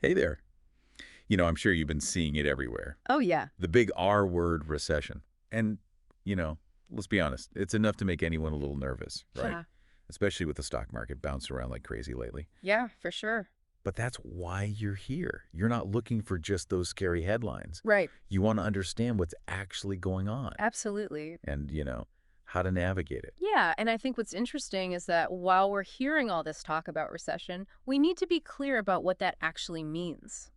Hey there. I'm sure you've been seeing it everywhere. Oh, yeah. The big R word, recession. And, you know, let's be honest, it's enough to make anyone a little nervous, right? Yeah. Especially with the stock market bouncing around like crazy lately. Yeah, for sure. But that's why you're here. You're not looking for just those scary headlines. Right. You want to understand what's actually going on Absolutely. and, how to navigate it. Yeah, and I think what's interesting is that while we're hearing all this talk about recession, we need to be clear about what that actually means.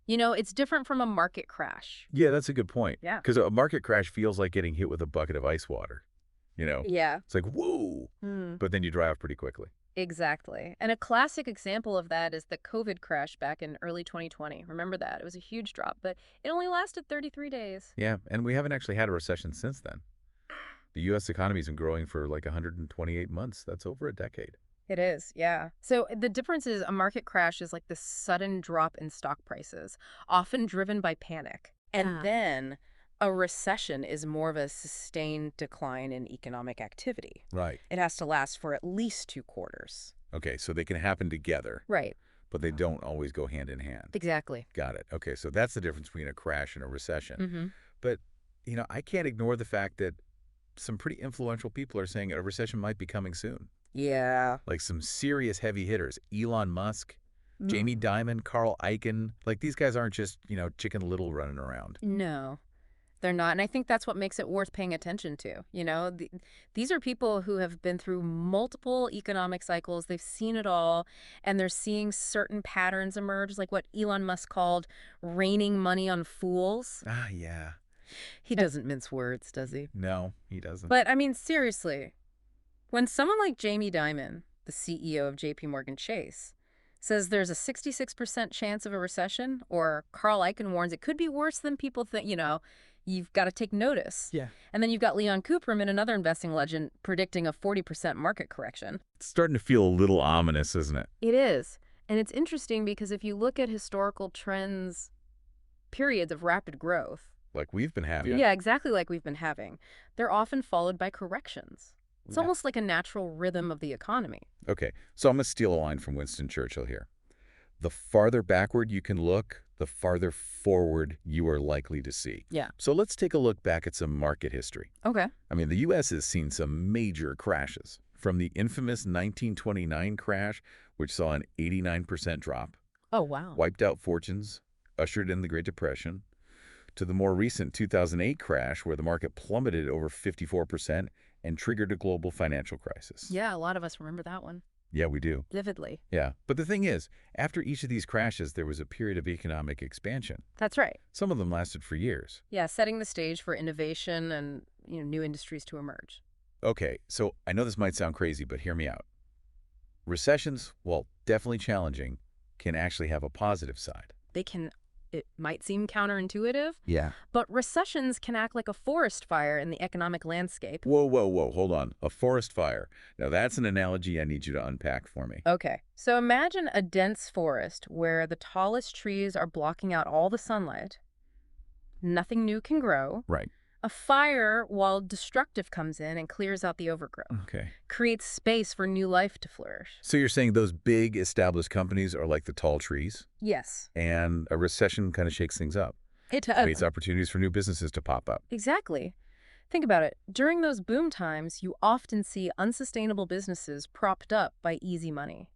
It's different from a market crash. Yeah, that's a good point. Yeah. Because a market crash feels like getting hit with a bucket of ice water. Yeah. It's like, whoa, Hmm. but then you dry off pretty quickly. Exactly. And a classic example of that is the COVID crash back in early 2020. Remember that? It was a huge drop, but it only lasted 33 days. Yeah, and we haven't actually had a recession since then. The U.S. economy's been growing for like 128 months. That's over a decade. It is, yeah. So the difference is a market crash is like this sudden drop in stock prices, often driven by panic. And then a recession is more of a sustained decline in economic activity. Right. It has to last for at least 2 quarters. Okay, so they can happen together, Right. but they don't always go hand in hand. Exactly. Got it. Okay, so that's the difference between a crash and a recession. Mm-hmm. But, I can't ignore the fact that some pretty influential people are saying a recession might be coming soon. Yeah. Like some serious heavy hitters. Elon Musk, Mm. Jamie Dimon, Carl Icahn. Like these guys aren't just, Chicken Little running around. No, they're not. And I think that's what makes it worth paying attention to. These are people who have been through multiple economic cycles. They've seen it all, and they're seeing certain patterns emerge, like what Elon Musk called raining money on fools. Ah, yeah. He doesn't mince words, does he? No, he doesn't. But I mean, seriously, when someone like Jamie Dimon, the CEO of JP Morgan Chase, says there's a 66% chance of a recession, or Carl Icahn warns it could be worse than people think, you've got to take notice. Yeah. And then you've got Leon Cooperman, another investing legend, predicting a 40% market correction. It's starting to feel a little ominous, isn't it? It is. And it's interesting because if you look at historical trends, periods of rapid growth, Like we've been having. yeah, exactly like we've been having, they're often followed by corrections. It's Yeah. almost like a natural rhythm of the economy. Okay, so I'm going to steal a line from Winston Churchill here. The farther backward you can look, the farther forward you are likely to see. Yeah. So let's take a look back at some market history. Okay. I mean, the U.S. has seen some major crashes, from the infamous 1929 crash, which saw an 89% drop, Oh, wow. wiped out fortunes, ushered in the Great Depression, to the more recent 2008 crash, where the market plummeted over 54% and triggered a global financial crisis. Yeah, a lot of us remember that one Yeah, we do. vividly. Yeah. But the thing is, after each of these crashes, there was a period of economic expansion. That's right. Some of them lasted for years. Yeah, setting the stage for innovation and new industries to emerge. Okay, so I know this might sound crazy, but hear me out. Recessions, while definitely challenging, can actually have a positive side. It might seem counterintuitive, Yeah. but recessions can act like a forest fire in the economic landscape. Whoa, whoa, whoa, hold on. A forest fire. Now that's an analogy I need you to unpack for me. Okay, so imagine a dense forest where the tallest trees are blocking out all the sunlight. Nothing new can grow. Right. A fire, while destructive, comes in and clears out the overgrowth, Okay. creates space for new life to flourish. So you're saying those big established companies are like the tall trees, Yes, and a recession kind of shakes things up, it does. creates opportunities for new businesses to pop up. Exactly. Think about it. During those boom times, you often see unsustainable businesses propped up by easy money.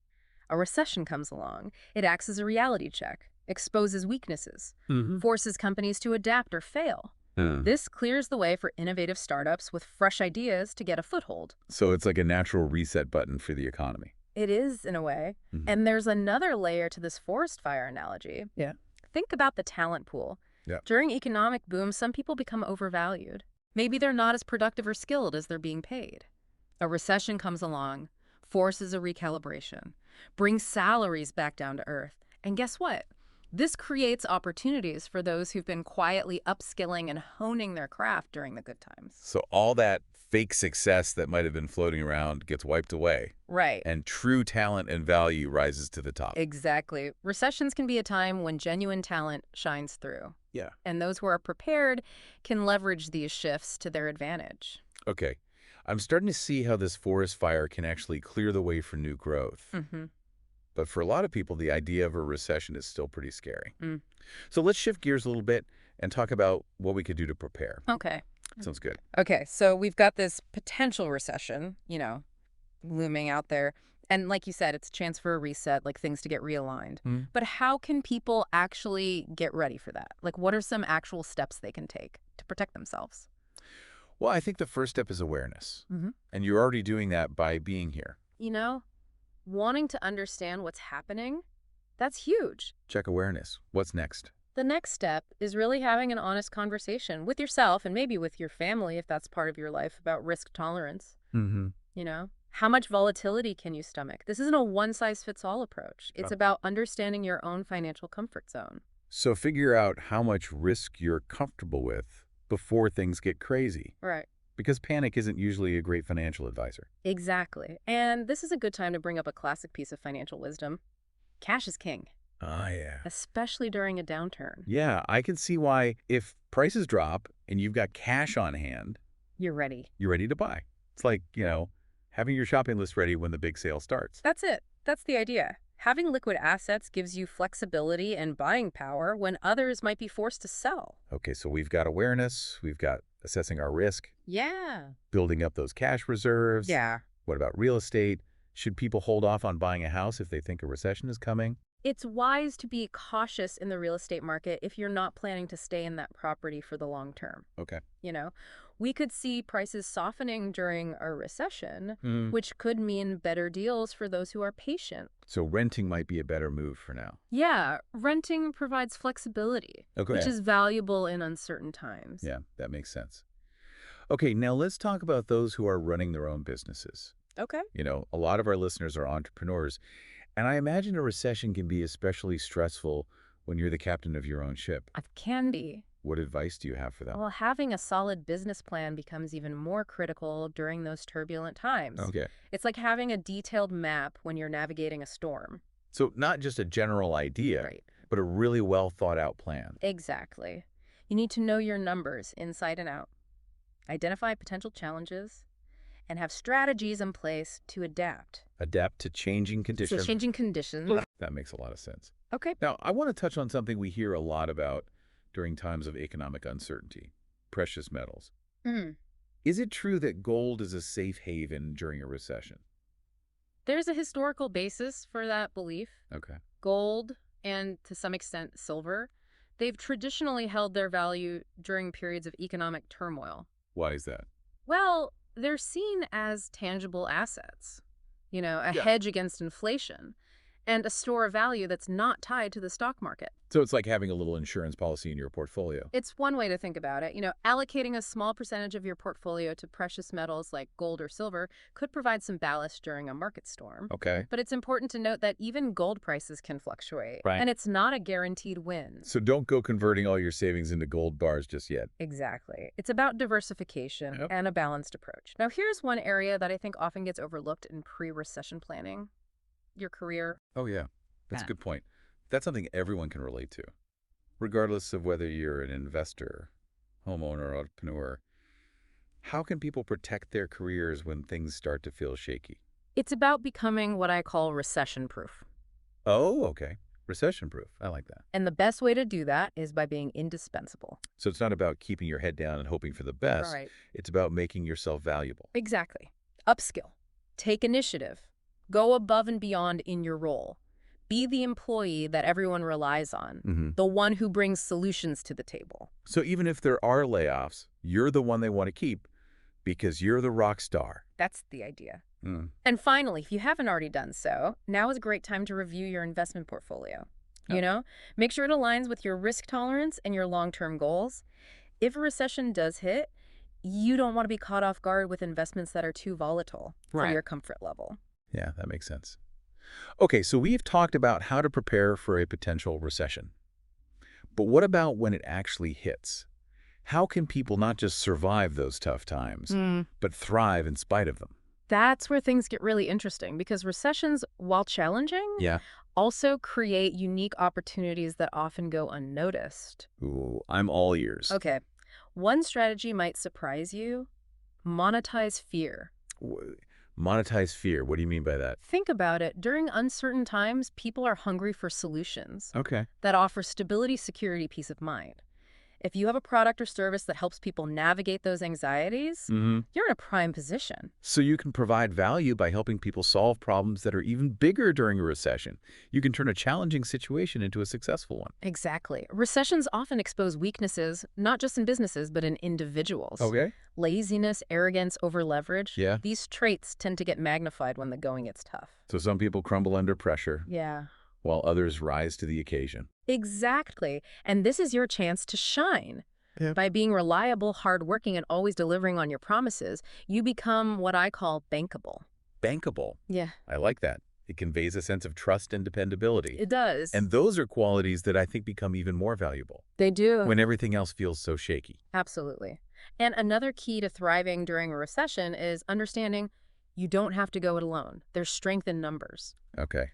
A recession comes along. It acts as a reality check, exposes weaknesses, forces companies to adapt or fail. This clears the way for innovative startups with fresh ideas to get a foothold. So it's like a natural reset button for the economy. It is, in a way. Mhm. And there's another layer to this forest fire analogy. Yeah. Think about the talent pool. Yeah. During economic boom, some people become overvalued. Maybe they're not as productive or skilled as they're being paid. A recession comes along, forces a recalibration, brings salaries back down to earth. And guess what? This creates opportunities for those who've been quietly upskilling and honing their craft during the good times. So all that fake success that might have been floating around gets wiped away, Right. and true talent and value rises to the top. Exactly. Recessions can be a time when genuine talent shines through. Yeah. And those who are prepared can leverage these shifts to their advantage. Okay. I'm starting to see how this forest fire can actually clear the way for new growth. Mm-hmm. But for a lot of people, the idea of a recession is still pretty scary. Mm. So let's shift gears a little bit and talk about what we could do to prepare. Okay. Sounds good. Okay, so we've got this potential recession, looming out there. And like you said, it's a chance for a reset, like things to get realigned. Hmm. But how can people actually get ready for that? Like, what are some actual steps they can take to protect themselves? Well, I think the first step is awareness. Mm-hmm. And you're already doing that by being here. Wanting to understand what's happening, that's huge. Check awareness. What's next? The next step is really having an honest conversation with yourself and maybe with your family, if that's part of your life, about risk tolerance. Mm-hmm. How much volatility can you stomach? This isn't a one-size-fits-all approach. It's Oh. about understanding your own financial comfort zone. So figure out how much risk you're comfortable with before things get crazy. Right. Because panic isn't usually a great financial advisor. Exactly. And this is a good time to bring up a classic piece of financial wisdom. Cash is king, Ah, yeah. especially during a downturn. Yeah, I can see why if prices drop and you've got cash on hand, You're ready. you're ready to buy. It's like, having your shopping list ready when the big sale starts. That's it. That's the idea. Having liquid assets gives you flexibility and buying power when others might be forced to sell. Okay, so we've got awareness, we've got assessing our risk, Yeah. building up those cash reserves. Yeah. What about real estate? Should people hold off on buying a house if they think a recession is coming? It's wise to be cautious in the real estate market if you're not planning to stay in that property for the long term. Okay. We could see prices softening during a recession, Mm. which could mean better deals for those who are patient. So renting might be a better move for now. Yeah, renting provides flexibility, Okay. which is valuable in uncertain times. Yeah, that makes sense. Okay, now let's talk about those who are running their own businesses. Okay. A lot of our listeners are entrepreneurs, and I imagine a recession can be especially stressful when you're the captain of your own ship. It can be. What advice do you have for them? Well, having a solid business plan becomes even more critical during those turbulent times. Okay. It's like having a detailed map when you're navigating a storm. So not just a general idea, Right. but a really well thought out plan. Exactly. You need to know your numbers inside and out, identify potential challenges, and have strategies in place to adapt. Adapt to changing So conditions. changing conditions. That makes a lot of sense. Okay. Now, I want to touch on something we hear a lot about during times of economic uncertainty, precious metals. Mm. Is it true that gold is a safe haven during a recession? There's a historical basis for that belief. Okay. Gold, and to some extent silver, they've traditionally held their value during periods of economic turmoil. Why is that? Well, they're seen as tangible assets, a Yeah. hedge against inflation, and a store of value that's not tied to the stock market. So it's like having a little insurance policy in your portfolio. It's one way to think about it. Allocating a small percentage of your portfolio to precious metals like gold or silver could provide some ballast during a market storm. Okay. But it's important to note that even gold prices can fluctuate, Right. and it's not a guaranteed win. So don't go converting all your savings into gold bars just yet. Exactly. It's about diversification Yep. and a balanced approach. Now, here's one area that I think often gets overlooked in pre-recession planning: your career. Oh, yeah. That's a Yeah. good point. That's something everyone can relate to, regardless of whether you're an investor, homeowner, or entrepreneur. How can people protect their careers when things start to feel shaky? It's about becoming what I call recession-proof. Oh, okay. Recession-proof. I like that. And the best way to do that is by being indispensable. So it's not about keeping your head down and hoping for the best. Right. It's about making yourself valuable. Exactly. Upskill. Take initiative. Go above and beyond in your role. Be the employee that everyone relies on, Mm-hmm. the one who brings solutions to the table. So even if there are layoffs, you're the one they want to keep because you're the rock star. That's the idea. Mm. And finally, if you haven't already done so, now is a great time to review your investment portfolio. Make sure it aligns with your risk tolerance and your long-term goals. If a recession does hit, you don't want to be caught off guard with investments that are too volatile for Right. your comfort level. Yeah, that makes sense. Okay, so we've talked about how to prepare for a potential recession. But what about when it actually hits? How can people not just survive those tough times, but thrive in spite of them? That's where things get really interesting, because recessions, while challenging, Yeah. also create unique opportunities that often go unnoticed. Ooh, I'm all ears. Okay, one strategy might surprise you: monetize fear. W- Monetize fear. What do you mean by that? Think about it. During uncertain times, people are hungry for solutions Okay. that offer stability, security, peace of mind. If you have a product or service that helps people navigate those anxieties, Mm-hmm. you're in a prime position. So you can provide value by helping people solve problems that are even bigger during a recession. You can turn a challenging situation into a successful one. Exactly. Recessions often expose weaknesses, not just in businesses, but in individuals. Okay. Laziness, arrogance, overleverage, Yeah. these traits tend to get magnified when the going gets tough. So some people crumble under pressure, Yeah. while others rise to the occasion. Exactly. And this is your chance to shine. Yeah. By being reliable, hardworking, and always delivering on your promises, you become what I call bankable. Bankable. Yeah, I like that. It conveys a sense of trust and dependability. it does. And those are qualities that I think become even more valuable They do. when everything else feels so shaky. Absolutely. And another key to thriving during a recession is understanding you don't have to go it alone. There's strength in numbers. Okay.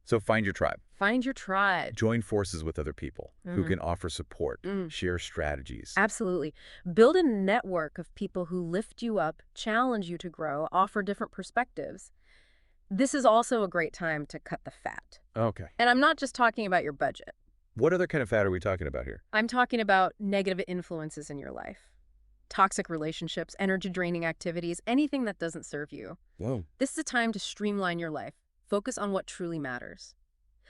So find your tribe. Find your tribe. Join forces with other people who Mhm. can offer support, Mm. share strategies. Absolutely. Build a network of people who lift you up, challenge you to grow, offer different perspectives. This is also a great time to cut the fat. Okay. And I'm not just talking about your budget. What other kind of fat are we talking about here? I'm talking about negative influences in your life. Toxic relationships, energy-draining activities, anything that doesn't serve you. Whoa. This is a time to streamline your life. Focus on what truly matters.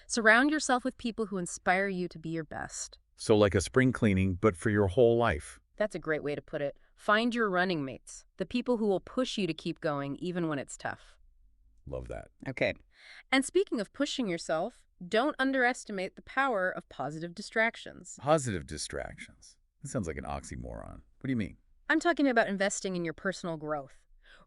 Surround yourself with people who inspire you to be your best. So like a spring cleaning, but for your whole life. That's a great way to put it. Find your running mates, the people who will push you to keep going even when it's tough. Love that. Okay. And speaking of pushing yourself, don't underestimate the power of positive distractions. Positive distractions. That sounds like an oxymoron. What do you mean? I'm talking about investing in your personal growth.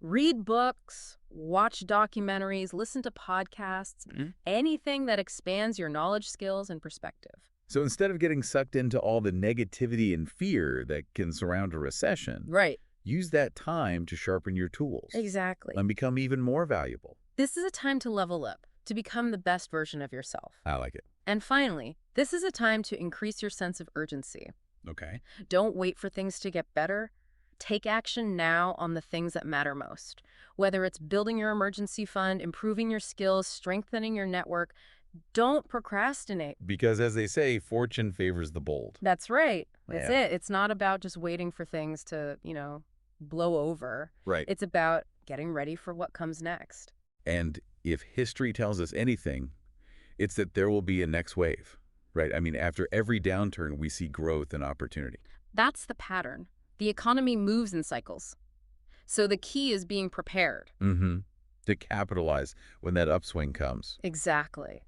Read books, watch documentaries, listen to podcasts, anything that expands your knowledge, skills, and perspective. So instead of getting sucked into all the negativity and fear that can surround a recession, Right. use that time to sharpen your tools Exactly. and become even more valuable. This is a time to level up, to become the best version of yourself. I like it. And finally, this is a time to increase your sense of urgency. Okay. Don't wait for things to get better. Take action now on the things that matter most. Whether it's building your emergency fund, improving your skills, strengthening your network, don't procrastinate. Because as they say, fortune favors the bold. That's right. That's Yeah. it. It's not about just waiting for things to, blow over. Right. It's about getting ready for what comes next. And if history tells us anything, it's that there will be a next wave, right? I mean, after every downturn, we see growth and opportunity. That's the pattern. The economy moves in cycles. So the key is being prepared. Mm-hmm. To capitalize when that upswing comes. Exactly.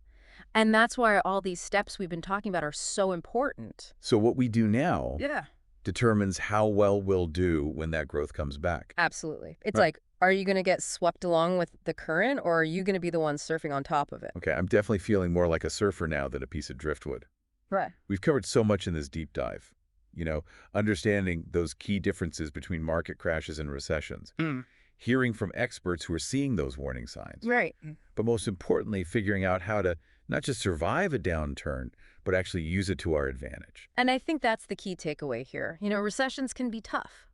And that's why all these steps we've been talking about are so important. So what we do now Yeah. determines how well we'll do when that growth comes back. Absolutely. It's Right. like, are you going to get swept along with the current, or are you going to be the one surfing on top of it? Okay, I'm definitely feeling more like a surfer now than a piece of driftwood. Right. We've covered so much in this deep dive. Understanding those key differences between market crashes and recessions. Hearing from experts who are seeing those warning signs. Right. But most importantly, figuring out how to not just survive a downturn, but actually use it to our advantage. And I think that's the key takeaway here. Recessions can be tough,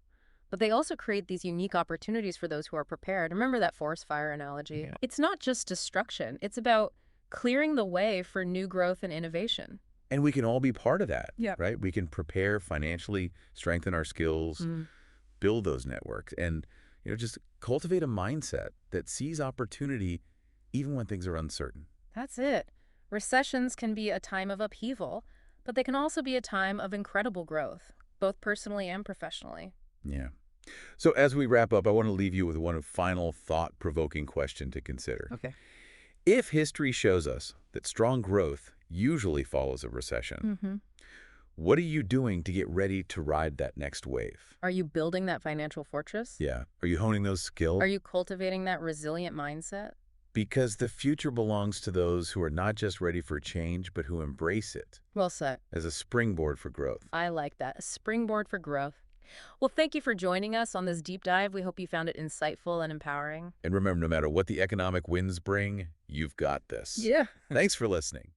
but they also create these unique opportunities for those who are prepared. Remember that forest fire analogy? Yeah. It's not just destruction. It's about clearing the way for new growth and innovation. And we can all be part of that, Yep. right? We can prepare financially, strengthen our skills, build those networks, and just cultivate a mindset that sees opportunity even when things are uncertain. That's it. Recessions can be a time of upheaval, but they can also be a time of incredible growth, both personally and professionally. Yeah. So as we wrap up, I want to leave you with one final thought-provoking question to consider. Okay. If history shows us that strong growth usually follows a recession, what are you doing to get ready to ride that next wave? Are you building that financial fortress? Yeah. Are you honing those skills? Are you cultivating that resilient mindset? Because the future belongs to those who are not just ready for change, but who embrace it Well said. as a springboard for growth. I like that. A springboard for growth. Well, thank you for joining us on this deep dive. We hope you found it insightful and empowering. And remember, no matter what the economic winds bring, you've got this. Yeah. Thanks for listening.